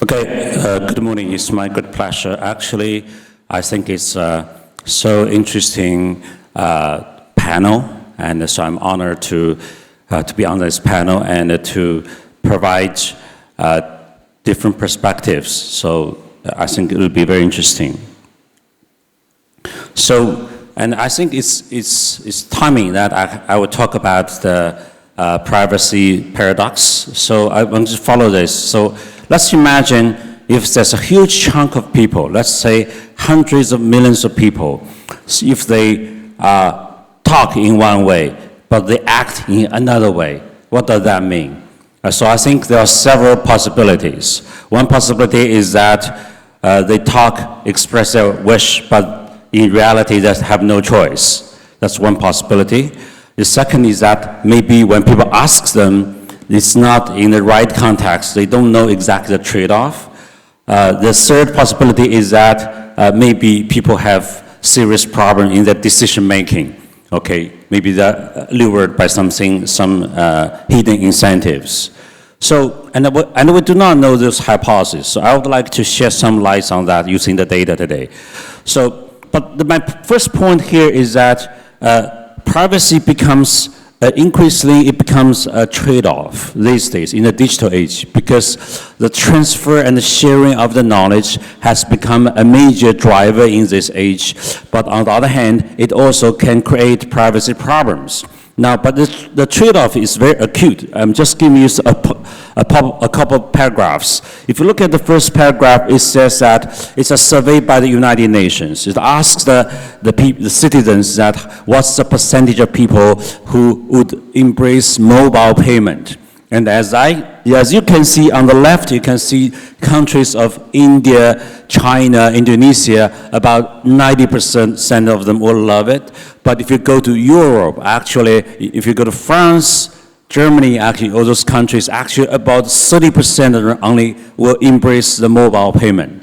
Okay, good morning. It's my good pleasure. Actually, I think it's so interesting panel, and so I'm honored to be on this panel and to provide different perspectives. So I think it will be very interesting. So, and I think it's timing that I will talk about the privacy paradox. So I want to follow this. So let's imagine if there's a huge chunk of people, let's say hundreds of millions of people, if they talk in one way, but they act in another way, what does that mean? So I think there are several possibilities. One possibility is that they talk, express their wish, but in reality they have no choice. That's one possibility. The second is that maybe when people ask them, it's not in the right context. They don't know exactly the trade-off. The third possibility is that maybe people have serious problem in their decision-making. Okay, maybe they're lured by something, some hidden incentives. So, and we do not know those hypotheses. So I would like to shed some light on that using the data today. So, but my first point here is that privacy becomes increasingly it becomes a trade-off these days in the digital age, because the transfer and the sharing of the knowledge has become a major driver in this age. But on the other hand, it also can create privacy problems. Now, but the trade-off is very acute. I'm just giving you a couple of paragraphs. If you look at the first paragraph, it says that it's a survey by the United Nations. It asks the citizens that what's the percentage of people who would embrace mobile payment. And as you can see on the left, you can see countries of India, China, Indonesia, about 90% of them will love it. But if you go to Europe, actually, if you go to France, Germany, actually, all those countries, actually about 30% only will embrace the mobile payment.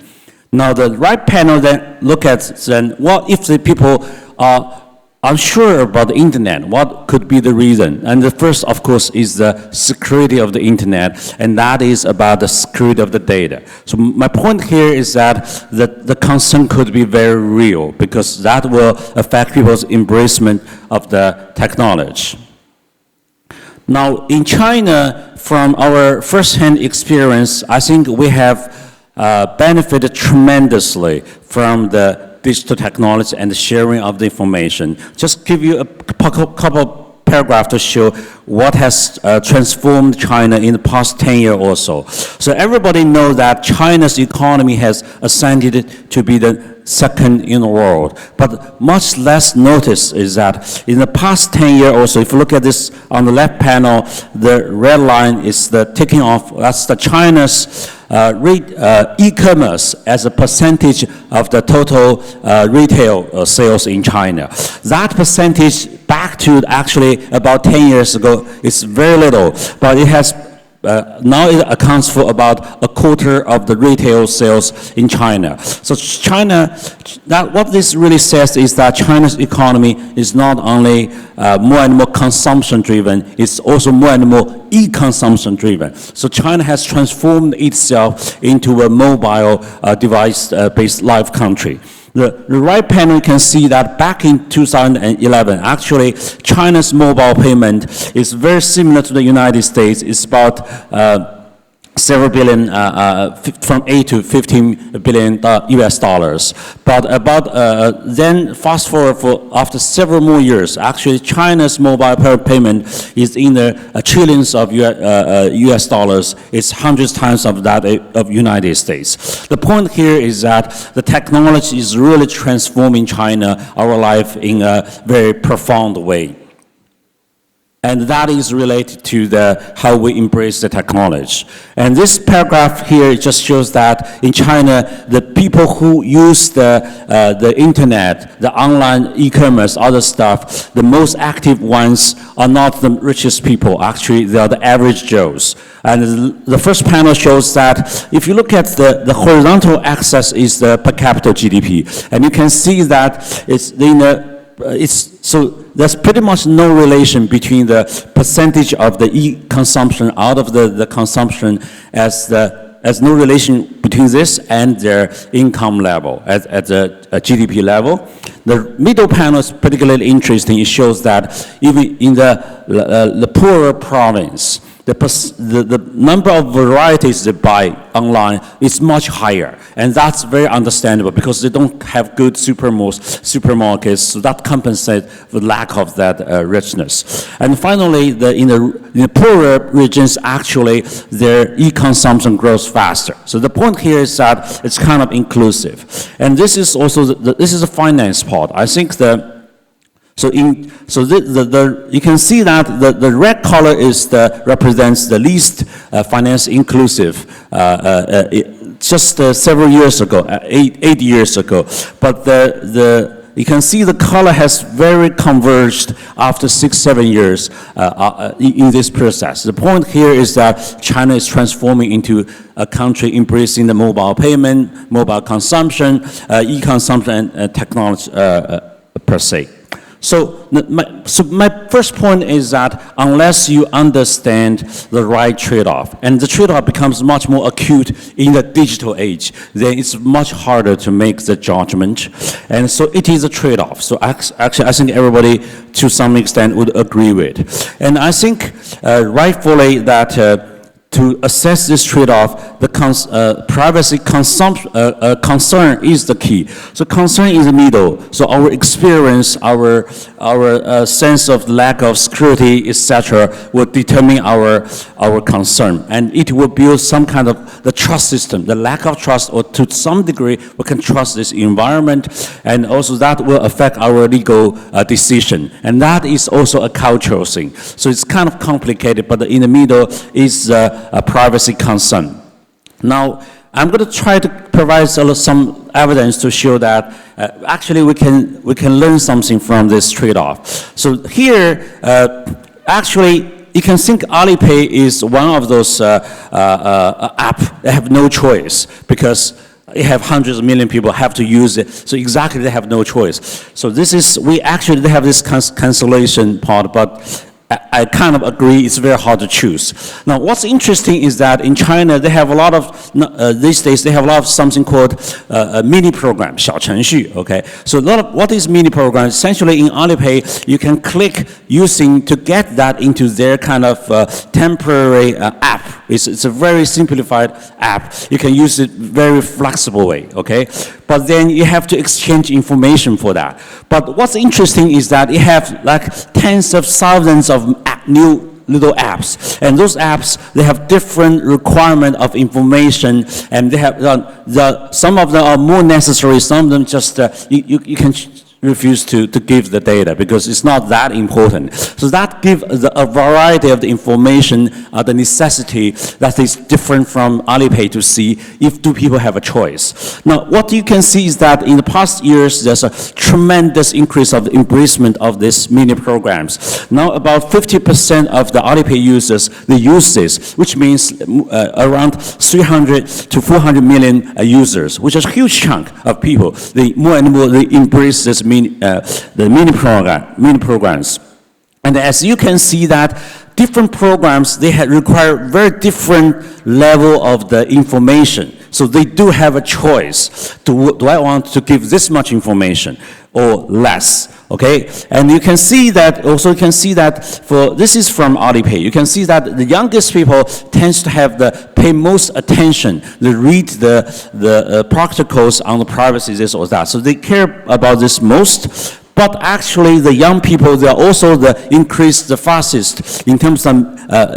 Now, the right panel then look at then what if the people are unsure about the internet, what could be the reason? And the first, of course, is the security of the internet, and that is about the security of the data. So my point here is that the concern could be very real, because that will affect people's embracement of the technology. Now, in China, from our first-hand experience, I think we have benefited tremendously from the digital technology and the sharing of the information. Just give you a couple paragraphs to show what has transformed China in the past 10 years or so. So everybody knows that China's economy has ascended to be the second in the world. But much less noticed is that in the past 10 years or so, if you look at this on the left panel, the red line is the taking off, that's the China's e-commerce as a percentage of the total retail sales in China. That percentage back to actually about 10 years ago is very little, but it has now it accounts for about a quarter of the retail sales in China. So China, what this really says is that China's economy is not only more and more consumption driven, it's also more and more e-consumption driven. So China has transformed itself into a mobile device-based live country. The right panel, you can see that back in 2011, actually, China's mobile payment is very similar to the United States. It's about several billion, from 8 to 15 billion US dollars. But then fast forward for after several more years, actually China's mobile payment is in the trillions of US dollars. It's hundreds times of that of United States. The point here is that the technology is really transforming China, our life, in a very profound way. And that is related to how we embrace the technology. And this paragraph here just shows that in China, the people who use the internet, the online e-commerce, other stuff, the most active ones are not the richest people. Actually, they are the average Joes. And the first panel shows that if you look at the horizontal axis is the per capita GDP, and you can see that so there's pretty much no relation between the percentage of the e-consumption out of the consumption as no relation between this and their income level at the GDP level. The middle panel is particularly interesting. It shows that even in the poorer province, the number of varieties they buy online is much higher, and that's very understandable because they don't have good supermarkets, so that compensates the lack of that richness. And finally, in the poorer regions, actually, their e-consumption grows faster. So the point here is that it's kind of inclusive, and this is also this is a finance part. I think you can see that the red color represents the least finance inclusive just several years ago, 8 years ago. But you can see the color has very converged after 6-7 years in this process. The point here is that China is transforming into a country embracing the mobile payment, mobile consumption, e-consumption, and technology per se. So my first point is that unless you understand the right trade-off, and the trade-off becomes much more acute in the digital age, then it's much harder to make the judgment. And so it is a trade-off. So actually, I think everybody, to some extent, would agree with. And I think rightfully that to assess this trade-off, the privacy concern is the key. So concern is the middle. So our experience, our sense of lack of security, etc., will determine our concern, and it will build some kind of the trust system. The lack of trust, or to some degree, we can trust this environment, and also that will affect our legal decision, and that is also a cultural thing. So it's kind of complicated, but in the middle is a privacy concern. Now, I'm going to try to provide some evidence to show that actually we can learn something from this trade-off. So here, actually, you can think Alipay is one of those apps that have no choice because you have hundreds of million people have to use it. So exactly, they have no choice. So they have this cancellation part, but I kind of agree it's very hard to choose. Now, what's interesting is that in China, they have a lot of, these days, they have a lot of something called mini program, 小程序, okay? So what is mini program? Essentially, in Alipay, you can click to get that into their kind of temporary app. It's a very simplified app. You can use it very flexible way, okay? But then you have to exchange information for that. But what's interesting is that you have like tens of thousands of new little apps, and those apps, they have different requirement of information, and they have some of them are more necessary, some of them just you can refuse to give the data because it's not that important. So that gives a variety of the information, the necessity that is different from Alipay to see if people have a choice. Now, what you can see is that in the past years, there's a tremendous increase of the embracement of these mini programs. Now, about 50% of the Alipay users, they use this, which means around 300 to 400 million users, which is a huge chunk of people. More and more, they embrace this the mini programs. And as you can see that different programs, they require very different level of the information. So they do have a choice. Do I want to give this much information or less? Okay, and you can see that this is from Alipay. You can see that the youngest people tends to pay most attention. They read the protocols on the privacy, this or that. So they care about this most. But actually, the young people, they are also increase the fastest in terms of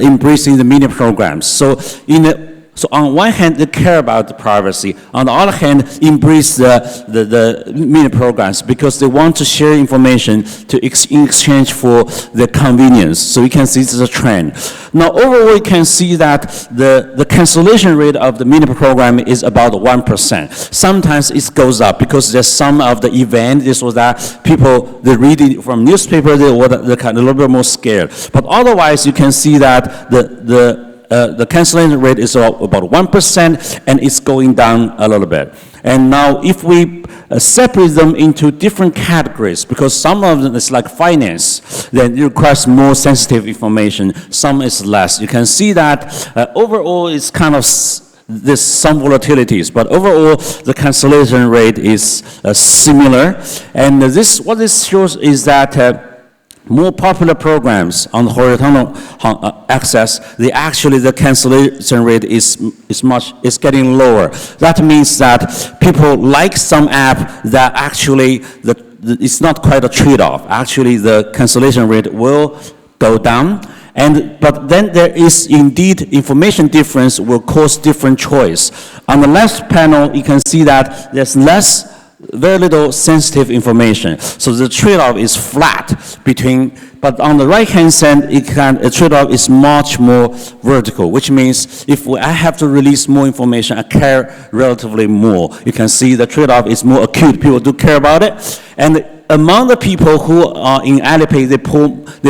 embracing the mini programs. So on one hand, they care about the privacy. On the other hand, embrace the mini programs because they want to share information in exchange for the convenience. So you can see this is a trend. Now, overall, you can see that the cancellation rate of the mini program is about 1%. Sometimes it goes up because there's some of the event, this or that, people, they read it from newspaper, they're kind of a little bit more scared. But otherwise, you can see that the cancellation rate is about 1%, and it's going down a little bit. And now, if we separate them into different categories, because some of them is like finance, then it requires more sensitive information, some is less. You can see that overall it's kind of there's some volatilities, but overall the cancellation rate is similar. And what this shows is that more popular programs on the horizontal axis, the cancellation rate is getting lower. That means that people like some app that actually it's not quite a trade-off. Actually, the cancellation rate will go down. But then there is indeed information difference will cause different choice. On the left panel, you can see that there's very little sensitive information. So the trade-off is flat but on the right-hand side, the trade-off is much more vertical, which means if I have to release more information, I care relatively more. You can see the trade-off is more acute. People do care about it. And among the people who are in Alipay, they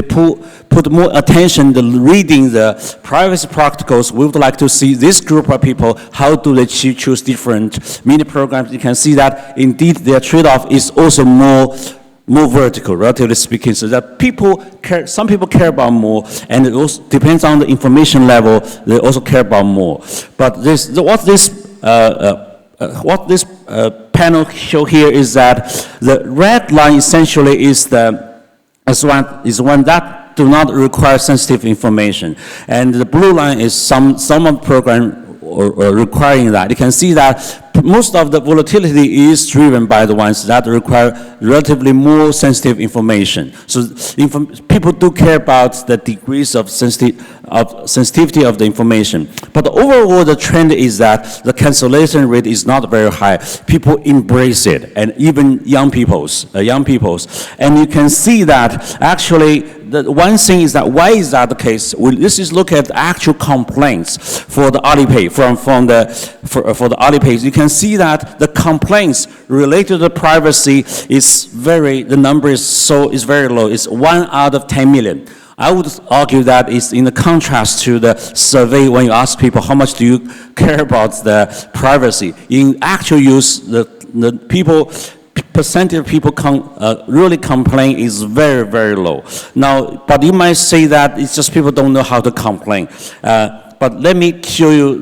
put more attention to reading the privacy protocols. We would like to see this group of people, how do they choose different mini programs. You can see that indeed their trade-off is also more vertical, relatively speaking, so that some people care about more, and it also depends on the information level, they also care about more. But what this panel show here is that the red line essentially is one that do not require sensitive information, and the blue line is some of the program requiring that. You can see that most of the volatility is driven by the ones that require relatively more sensitive information. So people do care about the degrees of sensitivity of the information. But overall, the trend is that the cancellation rate is not very high. People embrace it, and even young peoples. And you can see that actually the one thing is that why is that the case? This is look at actual complaints for the Alipay for the Alipay. You can see that the complaints related to privacy the number is very low. It's 1 out of 10 million. I would argue that it's in the contrast to the survey when you ask people how much do you care about the privacy. In actual use, the percentage of people really complain is very, very low. Now, but you might say that it's just people don't know how to complain. But let me show you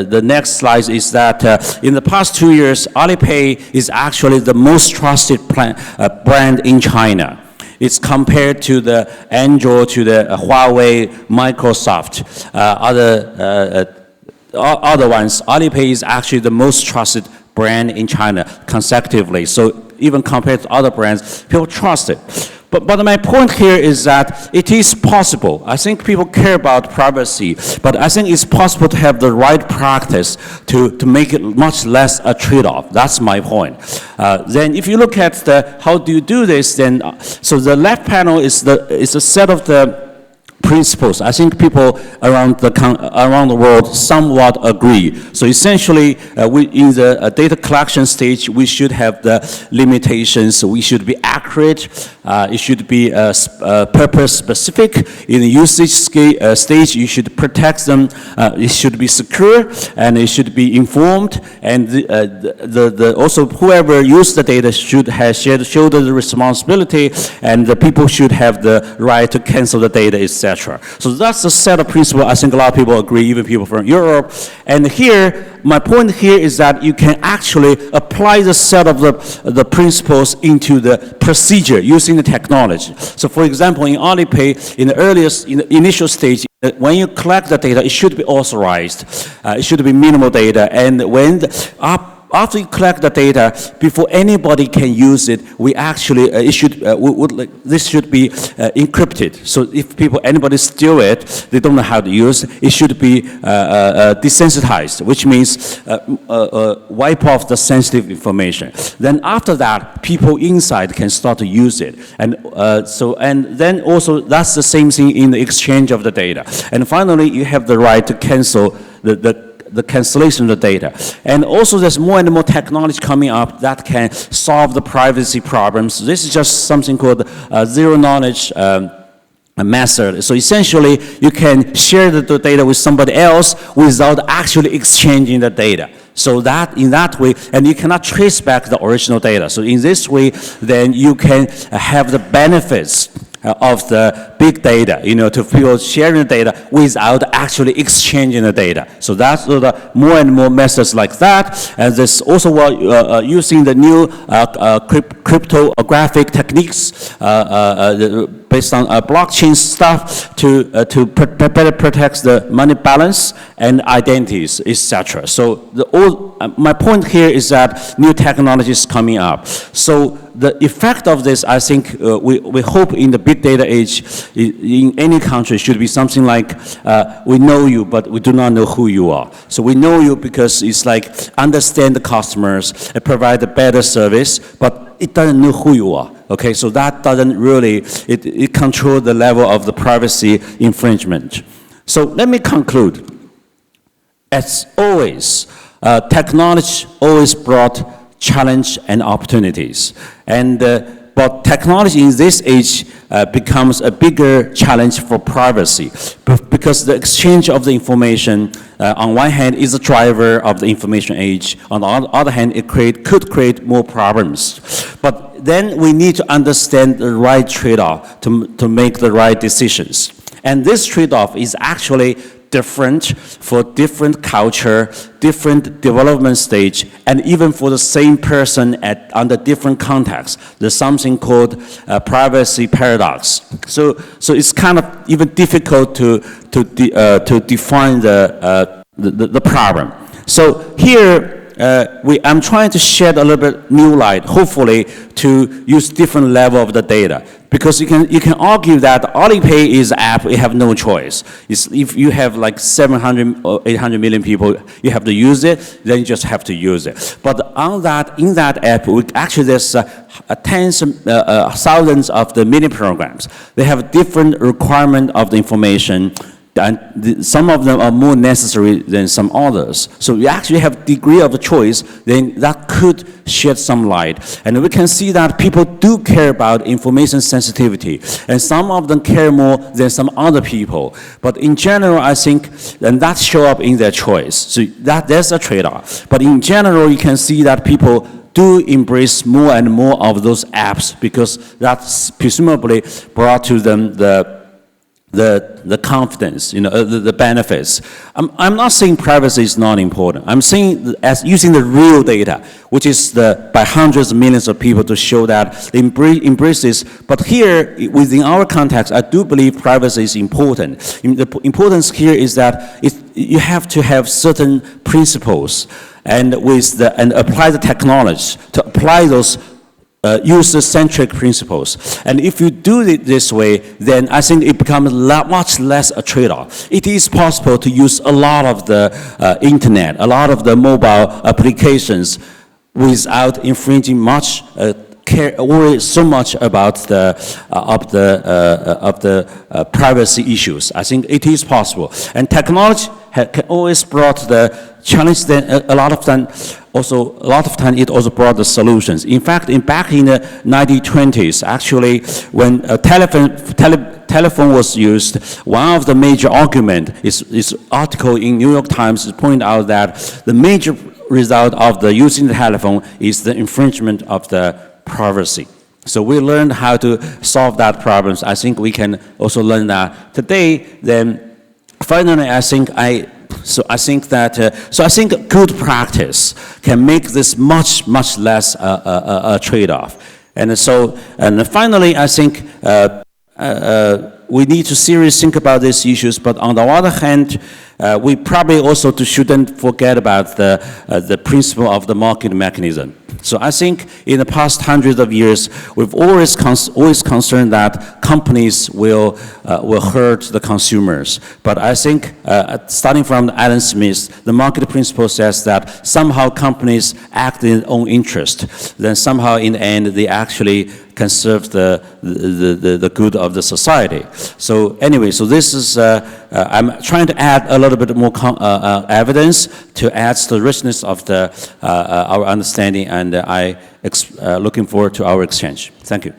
the next slide is that in the past 2 years, Alipay is actually the most trusted brand in China. It's compared to the Android, to the Huawei, Microsoft, other ones. Alipay is actually the most trusted brand in China consecutively. So even compared to other brands, people trust it. But my point here is that it is possible. I think people care about privacy, but I think it's possible to have the right practice to make it much less a trade-off. That's my point. Then if you look at how do you do this, then so the left panel is a set of the principles. I think people around the world somewhat agree. So essentially, in the data collection stage, we should have the limitations. We should be accurate. It should be purpose specific. In the usage stage, you should protect them. It should be secure, and it should be informed. And also whoever used the data should shoulder the responsibility, and the people should have the right to cancel the data, etc. So that's the set of principles I think a lot of people agree, even people from Europe. And here, my point here is that you can actually apply the set of the principles into the procedure using the technology. So for example, in Alipay, in the initial stage, when you collect the data, it should be authorized. It should be minimal data. And after you collect the data, before anybody can use it, this should be encrypted. So if anybody steal it, they don't know how to use it. It should be desensitized, which means wipe off the sensitive information. Then after that, people inside can start to use it. And then also that's the same thing in the exchange of the data. And finally, you have the right to cancel the cancellation of the data. And also there's more and more technology coming up that can solve the privacy problems. This is just something called zero knowledge method. So essentially, you can share the data with somebody else without actually exchanging the data. So that in that way, and you cannot trace back the original data. So in this way, then you can have the benefits of the big data, to people sharing the data without actually exchanging the data. So that's more and more methods like that. And this also using the new cryptographic techniques based on blockchain stuff to better protect the money balance and identities, etc. So my point here is that new technology is coming up. So the effect of this, I think, we hope in the big data age, in any country, should be something like, we know you, but we do not know who you are. So we know you because it's like understand the customers, provide a better service, but it doesn't know who you are. Okay, so that doesn't really, it controls the level of the privacy infringement. So let me conclude. As always, technology always brought challenge and opportunities. But technology in this age becomes a bigger challenge for privacy because the exchange of the information, on one hand, is a driver of the information age. On the other hand, it could create more problems. But then we need to understand the right trade-off to make the right decisions. And this trade-off is actually different for different culture, different development stage, and even for the same person under different contexts. There's something called privacy paradox. So it's kind of even difficult to define the problem. So here, I'm trying to shed a little bit new light, hopefully, to use different level of the data. Because you can argue that Alipay is an app, you have no choice. If you have like 700 or 800 million people, you have to use it, then you just have to use it. But in that app, there's tens, thousands of the mini programs. They have different requirement of the information. And some of them are more necessary than some others. So you actually have degree of choice, then that could shed some light. And we can see that people do care about information sensitivity, and some of them care more than some other people. But in general, I think, and that show up in their choice. So there's a trade-off. But in general, you can see that people do embrace more and more of those apps because that's presumably brought to them the confidence, the benefits. I'm not saying privacy is not important. I'm saying as using the real data, which is by hundreds of millions of people to show that they embrace this. But here, within our context, I do believe privacy is important. The importance here is that you have to have certain principles and apply the technology to apply those user-centric principles. And if you do it this way, then I think it becomes much less a trade-off. It is possible to use a lot of the internet, a lot of the mobile applications without infringing much, worry so much about the privacy issues. I think it is possible. And technology can always brought the challenge, then a lot of time it also brought the solutions. In fact, back in the 1920s, actually, when a telephone was used, one of the major argument is article in New York Times point out that the major result of using the telephone is the infringement of the privacy. So we learned how to solve that problems. I think we can also learn that today. Then finally, I think good practice can make this much less a trade-off. And finally, I think we need to seriously think about these issues. But on the other hand, we probably also shouldn't forget about the principle of the market mechanism. So I think in the past hundreds of years, we've always concerned that companies will hurt the consumers. But I think starting from Adam Smith, the market principle says that somehow companies act in their own interest. Then somehow in the end, they actually can serve the good of the society. So anyway, so this is, I'm trying to add a little bit more evidence to add to the richness of our understanding, and I looking forward to our exchange. Thank you.